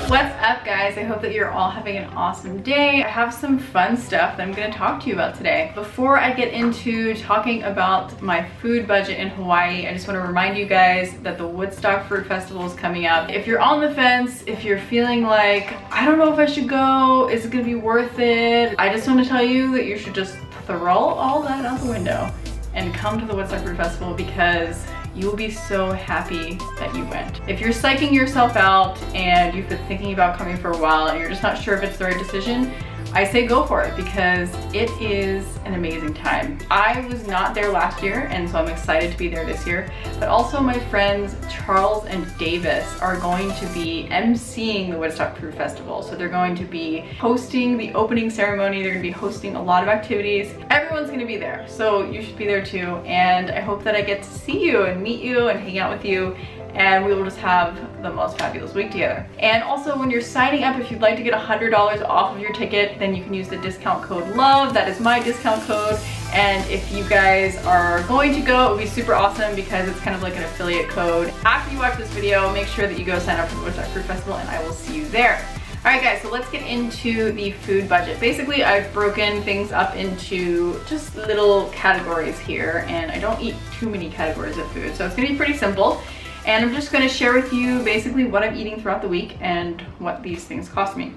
What's up, guys? I hope that you're all having an awesome day. I have some fun stuff that I'm going to talk to you about today. Before I get into talking about my food budget in Hawaii, I just want to remind you guys that the Woodstock Fruit Festival is coming up. If you're on the fence, if you're feeling like, I don't know if I should go, is it going to be worth it? I just want to tell you that you should just throw all that out the window and come to the Woodstock Fruit Festival, because you will be so happy that you went. If you're psyching yourself out and you've been thinking about coming for a while and you're just not sure if it's the right decision, I say go for it, because it is an amazing time. I was not there last year, and so I'm excited to be there this year. But also my friends Charles and Davis are going to be emceeing the Woodstock Fruit Festival. So they're going to be hosting the opening ceremony. They're gonna be hosting a lot of activities. Everyone's gonna be there, so you should be there too. And I hope that I get to see you and meet you and hang out with you, and we will just have the most fabulous week together. And also, when you're signing up, if you'd like to get $100 off of your ticket, then you can use the discount code LOVE. That is my discount code. And if you guys are going to go, it would be super awesome because it's kind of like an affiliate code. After you watch this video, make sure that you go sign up for the Woodstock Fruit Festival, and I will see you there. Alright guys, so let's get into the food budget. Basically, I've broken things up into just little categories here, and I don't eat too many categories of food, so it's gonna be pretty simple. And I'm just gonna share with you basically what I'm eating throughout the week and what these things cost me.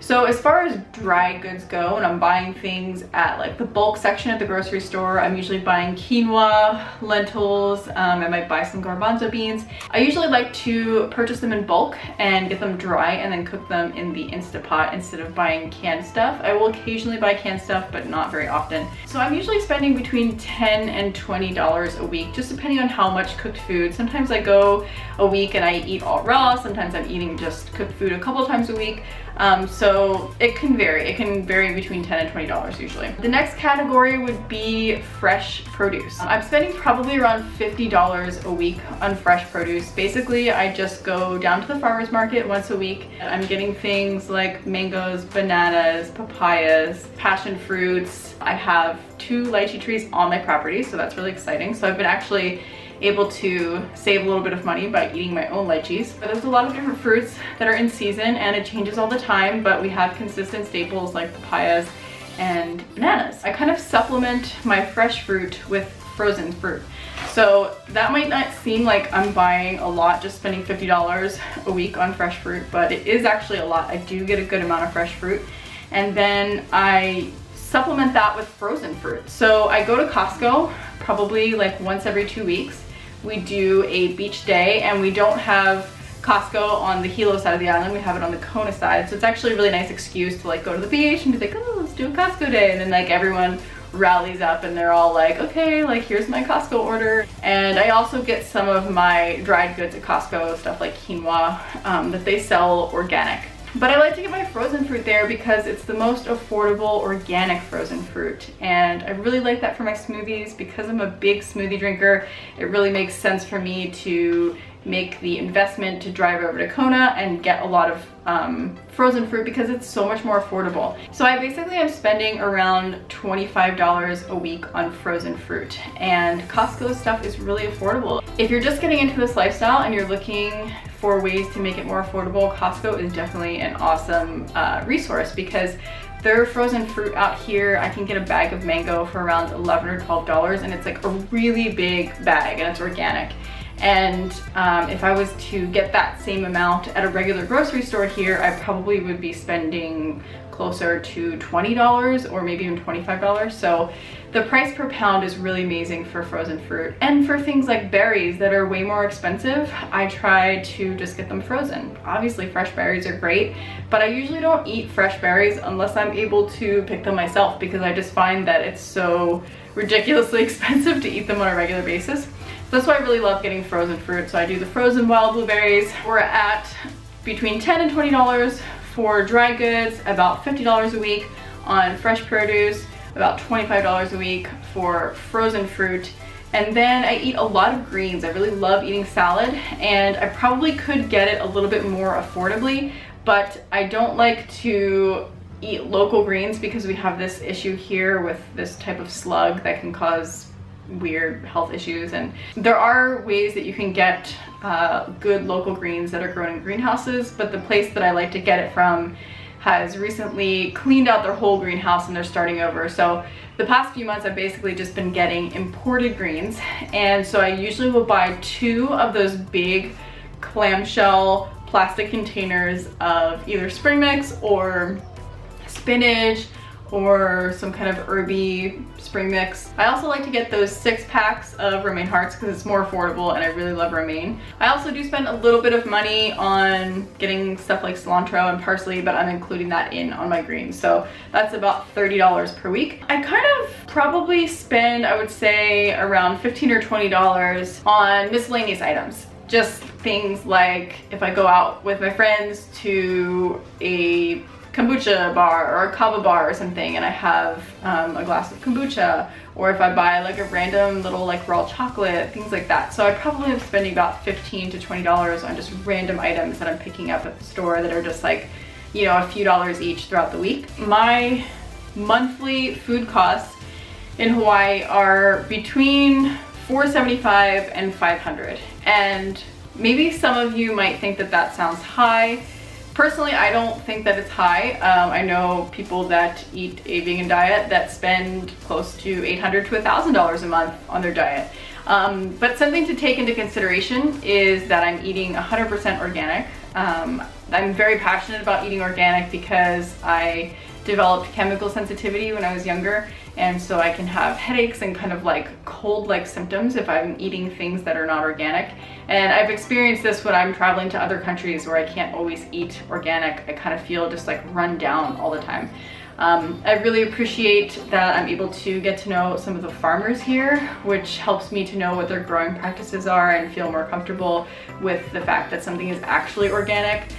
So as far as dry goods go, and I'm buying things at like the bulk section at the grocery store, I'm usually buying quinoa, lentils, I might buy some garbanzo beans. I usually like to purchase them in bulk and get them dry and then cook them in the Instapot instead of buying canned stuff. I will occasionally buy canned stuff, but not very often. So I'm usually spending between $10 and $20 a week, just depending on how much cooked food. Sometimes I go a week and I eat all raw, sometimes I'm eating just cooked food a couple of times a week. So it can vary. It can vary between $10 and $20 usually. The next category would be fresh produce. I'm spending probably around $50 a week on fresh produce. Basically, I just go down to the farmer's market once a week. I'm getting things like mangoes, bananas, papayas, passion fruits. I have 2 lychee trees on my property, so that's really exciting. So I've been actually able to save a little bit of money by eating my own lychees. But there's a lot of different fruits that are in season, and it changes all the time, but we have consistent staples like papayas and bananas. I kind of supplement my fresh fruit with frozen fruit. So that might not seem like I'm buying a lot, just spending $50 a week on fresh fruit, but it is actually a lot. I do get a good amount of fresh fruit. And then I supplement that with frozen fruit. So I go to Costco probably like once every 2 weeks. We do a beach day, and we don't have Costco on the Hilo side of the island, we have it on the Kona side. So it's actually a really nice excuse to like go to the beach and be like, oh, let's do a Costco day. And then like everyone rallies up and they're all like, okay, like here's my Costco order. And I also get some of my dried goods at Costco, stuff like quinoa, that they sell organic. But I like to get my frozen fruit there because it's the most affordable organic frozen fruit. And I really like that for my smoothies. Because I'm a big smoothie drinker, it really makes sense for me to make the investment to drive over to Kona and get a lot of frozen fruit because it's so much more affordable. So I basically am spending around $25 a week on frozen fruit, and Costco stuff is really affordable. If you're just getting into this lifestyle and you're looking for ways to make it more affordable, Costco is definitely an awesome resource, because their frozen fruit out here, I can get a bag of mango for around $11 or $12, and it's like a really big bag and it's organic. And if I was to get that same amount at a regular grocery store here, I probably would be spending closer to $20 or maybe even $25. So the price per pound is really amazing for frozen fruit. And for things like berries that are way more expensive, I try to just get them frozen. Obviously fresh berries are great, but I usually don't eat fresh berries unless I'm able to pick them myself, because I just find that it's so ridiculously expensive to eat them on a regular basis. So that's why I really love getting frozen fruit. So I do the frozen wild blueberries. We're at between $10 and $20 for dry goods, about $50 a week on fresh produce, about $25 a week for frozen fruit. And then I eat a lot of greens. I really love eating salad, and I probably could get it a little bit more affordably, but I don't like to eat local greens because we have this issue here with this type of slug that can cause weird health issues. And there are ways that you can get good local greens that are grown in greenhouses, but the place that I like to get it from has recently cleaned out their whole greenhouse and they're starting over. So the past few months I've basically just been getting imported greens, and so I usually will buy 2 of those big clamshell plastic containers of either spring mix or spinach or some kind of herby spring mix. I also like to get those 6 packs of romaine hearts because it's more affordable and I really love romaine. I also do spend a little bit of money on getting stuff like cilantro and parsley, but I'm including that in on my greens. So that's about $30 per week. I kind of probably spend, I would say, around $15 or $20 on miscellaneous items. Just things like if I go out with my friends to a kombucha bar or a kava bar or something and I have a glass of kombucha, or if I buy like a random little like raw chocolate, things like that. So I probably am spending about $15 to $20 on just random items that I'm picking up at the store that are just like, you know, a few dollars each throughout the week. My monthly food costs in Hawaii are between $475 and $500. And maybe some of you might think that that sounds high. Personally, I don't think that it's high. I know people that eat a vegan diet that spend close to $800 to $1,000 a month on their diet. But something to take into consideration is that I'm eating 100% organic. I'm very passionate about eating organic because I developed chemical sensitivity when I was younger, and so I can have headaches and kind of like cold-like symptoms if I'm eating things that are not organic. And I've experienced this when I'm traveling to other countries where I can't always eat organic. I kind of feel just like run down all the time. I really appreciate that I'm able to get to know some of the farmers here, which helps me to know what their growing practices are and feel more comfortable with the fact that something is actually organic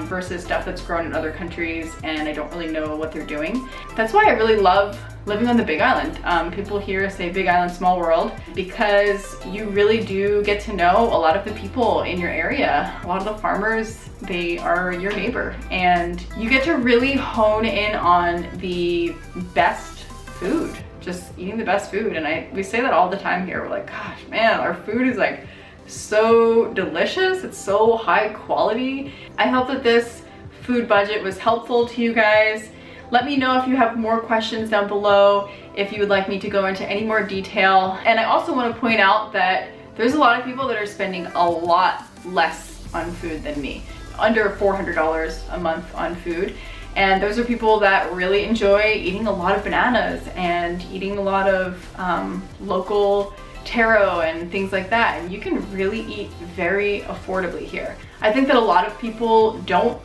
versus stuff that's grown in other countries and I don't really know what they're doing. That's why I really love living on the Big Island. People here say Big Island, small world, because you really do get to know a lot of the people in your area. A lot of the farmers, they are your neighbor, and you get to really hone in on the best food, just eating the best food. And we say that all the time here. We're like, gosh, man, our food is like so delicious. It's so high quality. I hope that this food budget was helpful to you guys. Let me know if you have more questions down below, if you would like me to go into any more detail. And I also want to point out that there's a lot of people that are spending a lot less on food than me, under $400 a month on food. And those are people that really enjoy eating a lot of bananas and eating a lot of local taro and things like that. And you can really eat very affordably here. I think that a lot of people don't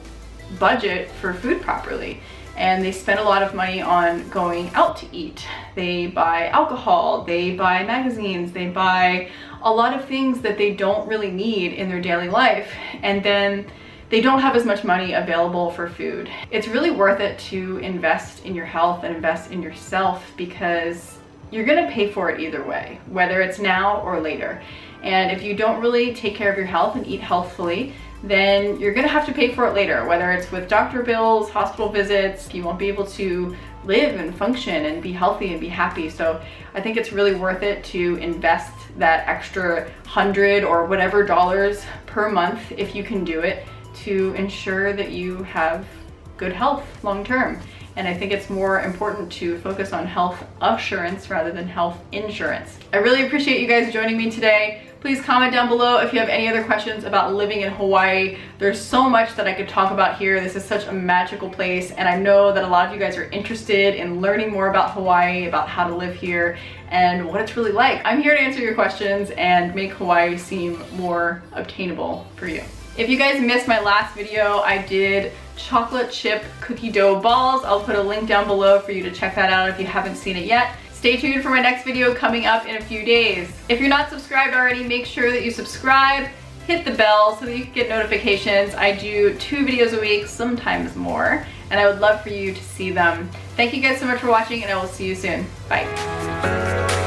budget for food properly, and they spend a lot of money on going out to eat. They buy alcohol, they buy magazines, they buy a lot of things that they don't really need in their daily life, and then they don't have as much money available for food. It's really worth it to invest in your health and invest in yourself, because you're gonna pay for it either way, whether it's now or later. And if you don't really take care of your health and eat healthfully, then you're gonna have to pay for it later, whether it's with doctor bills, hospital visits. You won't be able to live and function and be healthy and be happy. So I think it's really worth it to invest that extra $100 or whatever dollars per month, if you can do it, to ensure that you have good health long term. And I think it's more important to focus on health assurance rather than health insurance. I really appreciate you guys joining me today. Please comment down below if you have any other questions about living in Hawaii. There's so much that I could talk about here. This is such a magical place, and I know that a lot of you guys are interested in learning more about Hawaii, about how to live here, and what it's really like. I'm here to answer your questions and make Hawaii seem more obtainable for you. If you guys missed my last video, I did chocolate chip cookie dough balls. I'll put a link down below for you to check that out if you haven't seen it yet. Stay tuned for my next video coming up in a few days. If you're not subscribed already, make sure that you subscribe, hit the bell so that you can get notifications. I do 2 videos a week, sometimes more, and I would love for you to see them. Thank you guys so much for watching, and I will see you soon. Bye.